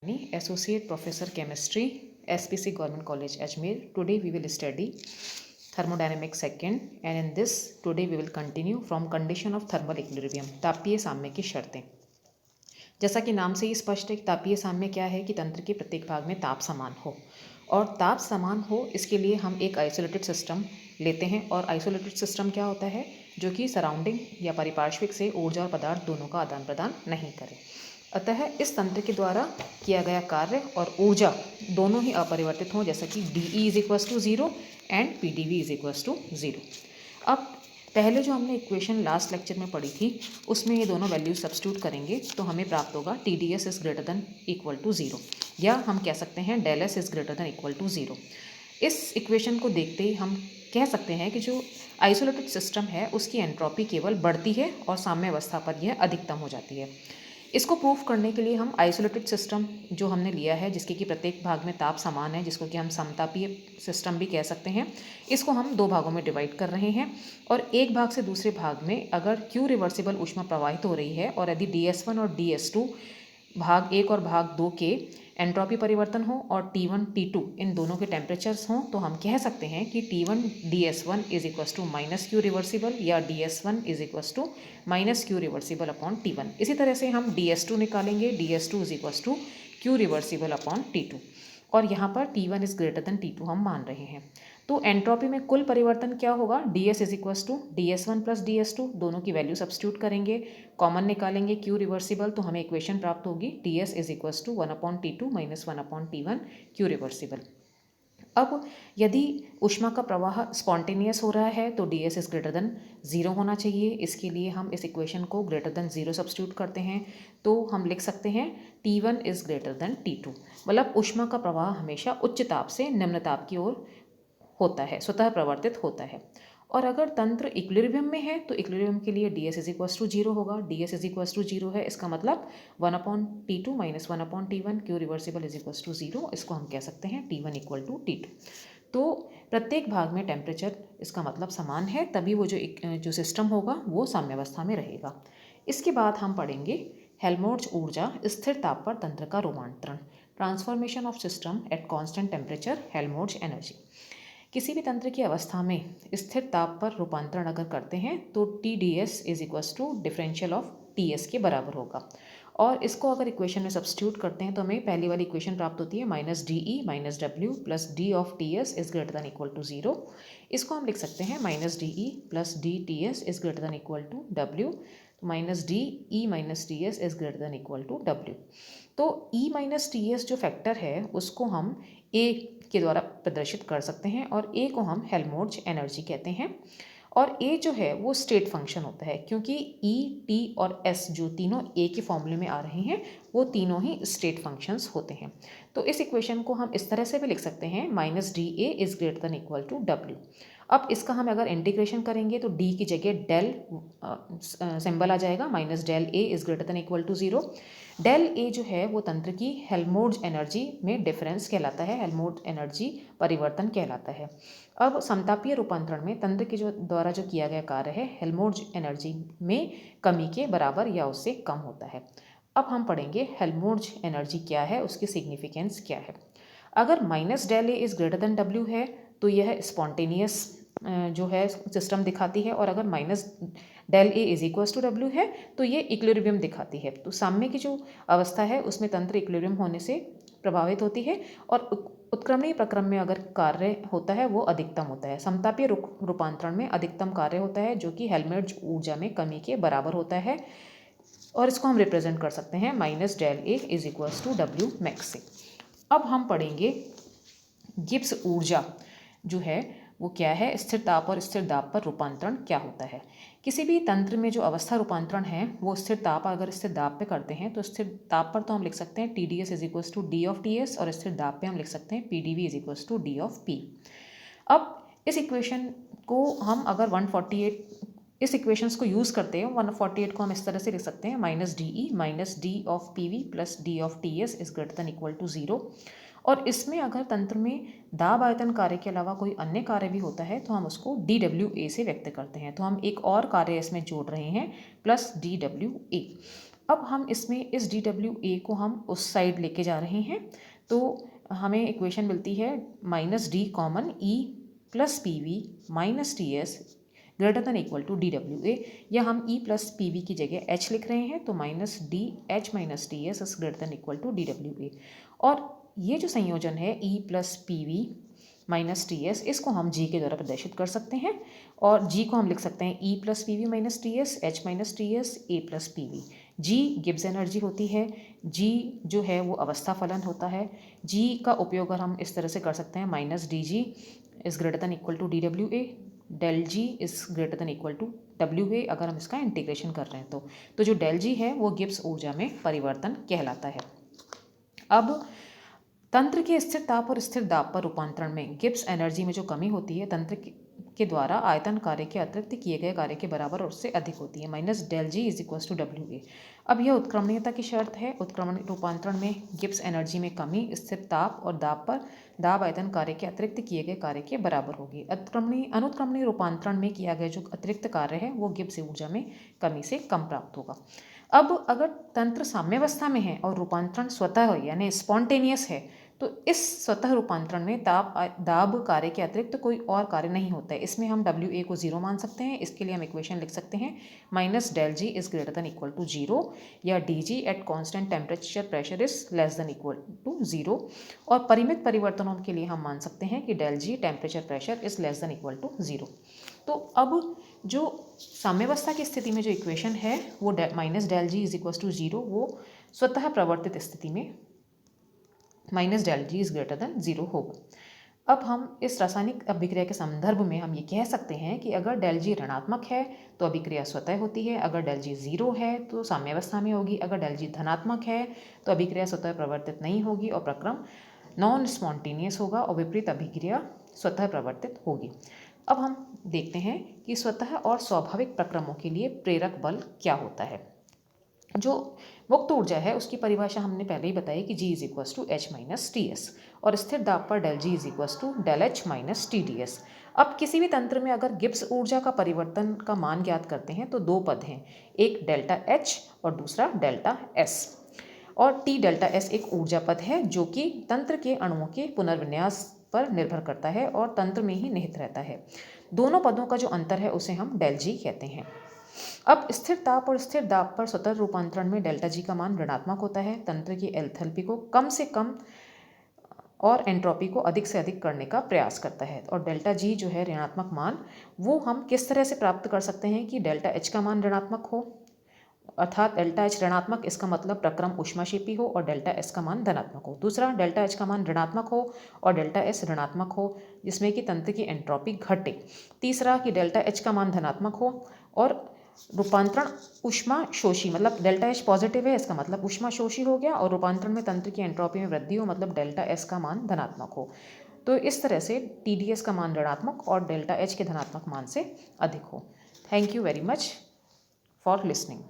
Associate Professor Chemistry, SPC Government College Ajmer. Today we will study thermodynamics second, and in this today we will continue from condition of thermal equilibrium, तापीय साम्य की शर्तें। जैसा कि नाम से ही स्पष्ट है कि तापीय साम्य क्या है कि तंत्र के प्रत्येक भाग में ताप समान हो, और ताप समान हो इसके लिए हम एक आइसोलेटेड सिस्टम लेते हैं। और आइसोलेटेड सिस्टम क्या होता है? जो कि सराउंडिंग या पारिपार्श्विक से ऊर्जा और पदार्थ दोनों का आदान प्रदान नहीं करे। अतः इस तंत्र के द्वारा किया गया कार्य और ऊर्जा दोनों ही अपरिवर्तित हों, जैसा कि DE is equals to 0 and PdV is equals to 0। अब पहले जो हमने इक्वेशन लास्ट लेक्चर में पढ़ी थी उसमें ये दोनों वैल्यूज सब्स्टिट्यूट करेंगे तो हमें प्राप्त होगा TdS is greater than equal to 0, या हम कह सकते हैं ΔS is greater than equal to 0। इस इक्वेशन को देखते ही हम कह सकते हैं कि जो आइसोलेटेड सिस्टम है उसकी एंट्रोपी केवल बढ़ती है और साम्य अवस्था पर यह अधिकतम हो जाती है। इसको प्रूफ करने के लिए हम आइसोलेटेड सिस्टम जो हमने लिया है, जिसके कि प्रत्येक भाग में ताप समान है, जिसको कि हम समतापीय सिस्टम भी कह सकते हैं, इसको हम दो भागों में डिवाइड कर रहे हैं। और एक भाग से दूसरे भाग में अगर Q रिवर्सिबल ऊष्मा प्रवाहित हो रही है और यदि DS1 और DS2 भाग 1 और भाग 2 के एंट्रोपी परिवर्तन हो और T1 T2 इन दोनों के टेम्परेचर्स हों, तो हम कह सकते हैं कि T1 DS1 is equals to minus Q reversible, या DS1 is equals to minus Q reversible upon T1। इसी तरह से हम DS2 निकालेंगे, DS2 is equals to Q reversible upon T2, और यहाँ पर T1 is greater then T2 हम मान रहे हैं। तो एंट्रोपी में कुल परिवर्तन क्या होगा? DS is equals to DS1 plus DS2, दोनों की वैल्यू सब्स्टिट्यूट करेंगे, कॉमन निकालेंगे Q रिवर्सिबल, तो हमें इक्वेशन प्राप्त होगी DS is equals to 1 upon T2 minus 1 upon T1 Q reversible. अब यदि ऊष्मा का प्रवाह स्पॉन्टेनियस हो रहा है तो DS इज ग्रेटर देन 0 होना चाहिए। इसके लिए हम इस इक्वेशन को ग्रेटर देन 0 सब्स्टिट्यूट करते हैं, तो हम लिख सकते हैं T1 is greater then T2। मतलब ऊष्मा का प्रवाह हमेशा उच्च ताप से निम्न ताप की ओर होता है, स्वतः प्रवर्तित होता है। और अगर तंत्र इक्विलिब्रियम में है तो इक्विलिब्रियम के लिए DS इज इक्वल्स टू 0 होगा। DS इज इक्वल्स टू 0 है, इसका मतलब 1 upon T2 minus 1 upon T1 Q reversible is equals to 0। इसको हम कह सकते हैं T1 इक्वल टू T2। तो प्रत्येक भाग में टेम्परेचर इसका मतलब समान है, तभी वो जो सिस्टम होगा वो साम्यावस्था में रहेगा। इसके बाद हम पढ़ेंगे हेल्महोल्ट्ज ऊर्जा स्थिर ताप पर तंत्र का रूपांतरण, transformation of system eight constant temperature, Helmholtz energy. किसी भी तंत्र की अवस्था में स्थिर ताप पर रूपांतरण अगर करते हैं तो TdS is equals to differential of TS के बराबर होगा। और इसको अगर इक्वेशन में सब्स्टिट्यूट करते हैं तो हमें पहली वाली इक्वेशन प्राप्त होती है minus DE minus W plus D of TS is greater than equal to 0। इसको हम लिख सकते हैं minus DE plus DTS is greater than equal to W, minus DE minus TS is greater than equal to W। तो E minus TS जो factor है उसको हम A के द्वारा प्रदर्शित कर सकते हैं, और A को हम हेल्महोल्ट्ज एनर्जी कहते हैं। और A जो है वो स्टेट फंक्शन होता है, क्योंकि E, T और S जो तीनों A के फॉर्मूले में आ रहे हैं वो तीनों ही स्टेट फंक्शंस होते हैं। तो इस इक्वेशन को हम इस तरह से भी लिख सकते हैं minus DA is greater than equal to W। अब इसका हम अगर इंटीग्रेशन करेंगे तो D की जगह डेल सिंबल आ जाएगा, minus del A is greater than equal to 0। Del A जो है वो तंत्र की हेल्महोल्ट्ज एनर्जी में डिफरेंस कहलाता है, हेल्महोल्ट्ज एनर्जी परिवर्तन कहलाता है। अब समतापीय रूपांतरण में तंत्र के द्वारा जो किया गया कार्य है हेल्महोल्ट्ज एनर्जी में कमी के बराबर या उससे कम होता है। अब हम पढ़ेंगे हेल्महोल्ट्ज एनर्जी क्या है, उसकी सिग्निफिकेंस क्या है। अगर minus del A is greater than W है तो यह स्पॉन्टेनियस जो है सिस्टम दिखाती है, और अगर minus del A is equals to W है तो ये इक्विलिब्रियम दिखाती है। तो साम्य की जो अवस्था है उसमें तंत्र इक्विलिब्रियम होने से प्रभावित होती है, और उत्क्रमणीय प्रक्रम में अगर कार्य होता है वो अधिकतम होता है। समतापीय रूपांतरण में अधिकतम कार्य होता है जो कि हेल्महोल्ट्ज ऊर्जा में कमी के बराबर होता है, और इसको हम रिप्रेजेंट कर सकते हैं minus del A is equals to W max से। अब हम पढ़ेंगे गिब्स ऊर्जा जो है वो क्या है, स्थिर ताप और स्थिर दाब पर रूपांतरण क्या होता है। किसी भी तंत्र में जो अवस्था रूपांतरण है वो स्थिर ताप अगर स्थिर दाब पे करते हैं तो स्थिर ताप पर तो हम लिख सकते हैं TdS is equals to D of TS, और स्थिर दाब पे हम लिख सकते हैं PdV is equals to D of P। अब इस इक्वेशन को हम अगर 148 इस इक्वेशंस को यूज़ करते हैं 148 को हम इस तरह से लिख सकते हैं minus DE minus D of PV plus D of TS is greater than equal to 0। और इसमें अगर तंत्र में दाब आयतन कार्य के अलावा कोई अन्य कार्य भी होता है तो हम उसको DWA से व्यक्त करते हैं। तो हम एक और कार्य इसमें जोड़ रहे हैं प्लस DWA। अब हम इसमें इस DWA को हम उस साइड लेके जा रहे हैं, तो हमें इक्वेशन मिलती है -D common E plus PV minus TS greater than equal to DWA, या हम E प्लस PV की जगह H लिख रहे हैं, तो -DH minus TS is greater than equal to DWA। और ये जो संयोजन है E plus PV minus TS, इसको हम G के द्वारा प्रदर्शित कर सकते हैं, और G को हम लिख सकते हैं E plus PV minus TS, H minus TS, A plus PV। G Gibbs energy होती है, G जो है वो अवस्था फलन होता है। G का उपयोग अगर हम इस तरह से कर सकते हैं, -DG is greater than equal to DWA, del G is greater than equal to WA, अगर हम इसका इंटीग्रेशन कर रहे हैं तो जो डेल G है वो गिब्स ऊर्जा में परिवर्तन कहलाता है। अब तंत्र के स्थिर ताप और स्थिर दाब पर रूपांतरण में गिब्स एनर्जी में जो कमी होती है, तंत्र के द्वारा आयतन कार्य के अतिरिक्त किए गए कार्य के बराबर और उससे अधिक होती है, -del-G is equal to WA। अब यह उत्क्रमणीयता की शर्त है। उत्क्रमण रूपांतरण में गिब्स एनर्जी में कमी स्थिर ताप और दाब पर दाब आयतन कार्य के अतिरिक्त किए गए कार्य के बराबर होगी। अनुत्क्रमणीय रूपांतरण में किया गया जो अतिरिक्त कार्य है वो गिब्स ऊर्जा में कमी से कम प्राप्त होगा। अब अगर तंत्र साम्यावस्था में है और रूपांतरण स्वतः यानी स्पॉन्टेनियस है, तो इस स्वतः रूपांतरण में दाब कार्य के अतिरिक्त कोई और कार्य नहीं होता है। इसमें हम WA को 0 मान सकते हैं। इसके लिए हम इक्वेशन लिख सकते हैं -del-G is greater than equal to 0, या DG at constant temperature pressure is less than equal to 0। और परिमित परिवर्तनों के लिए हम मान सकते हैं कि del-G temperature pressure is less than equal to 0। तो अब जो साम्यावस्था की स्थिति में जो इक्वेशन है वो -del-G इज इक्वल टू 0, वो स्वतः प्रवर्तित स्थिति में -del-G इज ग्रेटर देन 0 होगा। अब हम इस रासायनिक अभिक्रिया के संदर्भ में हम ये कह सकते हैं कि अगर del-G ऋणात्मक है तो अभिक्रिया स्वतः होती है, अगर del-G 0 है तो साम्यावस्था में होगी, अगर del-G धनात्मक है तो अभिक्रिया स्वतः प्रवर्तित नहीं होगी और प्रक्रम नॉन स्पॉन्टेनियस होगा और विपरीत अभिक्रिया स्वतः प्रवर्तित होगी। अब हम देखते हैं कि स्वतः और स्वाभाविक प्रक्रमों के लिए प्रेरक बल क्या होता है। जो मुक्त ऊर्जा है उसकी परिभाषा हमने पहले ही बताई कि G is equal to H minus TS, और स्थिर दाब पर del-G is equal to del-H minus TdS। अब किसी भी तंत्र में अगर गिब्स ऊर्जा का परिवर्तन का मान ज्ञात करते हैं तो दो पद हैं, एक डेल्टा H और दूसरा डेल्टा S। और T डेल्टा S एक ऊर्जा पद है जो कि तंत्र के अणुओं के पुनर्विन्यास पर निर्भर करता है और तंत्र में ही निहित रहता है। दोनों पदों का जो अंतर है उसे हम del-G कहते हैं। अब स्थिर ताप और स्थिर दाब पर स्वतंत्र रूपांतरण में ΔG का मान ऋणात्मक होता है। तंत्र की एंथैल्पी को कम से कम और एंट्रोपी को अधिक से अधिक करने का प्रयास करता है। और ΔG जो है ऋणात्मक मान, वो हम किस तरह से प्राप्त कर सकते हैं कि ΔH का मान ऋणात्मक हो, अर्थात ΔH ऋणात्मक, इसका मतलब प्रक्रम ऊष्माक्षेपी हो, और ΔS का मान धनात्मक हो। दूसरा, ΔH का मान ऋणात्मक हो और ΔS ऋणात्मक हो जिसमें कि तंत्र की एंट्रोपी घटे। तीसरा कि ΔH का मान धनात्मक हो और रूपांतरण ऊष्मा शोषी, मतलब ΔH पॉजिटिव है इसका मतलब ऊष्मा शोषी हो गया, और रूपांतरण में तंत्र की एंट्रोपी में वृद्धि हो मतलब ΔS का मान धनात्मक हो। तो इस तरह से TdS का मान ऋणात्मक और ΔH के धनात्मक मान से अधिक हो। Thank you very much for listening.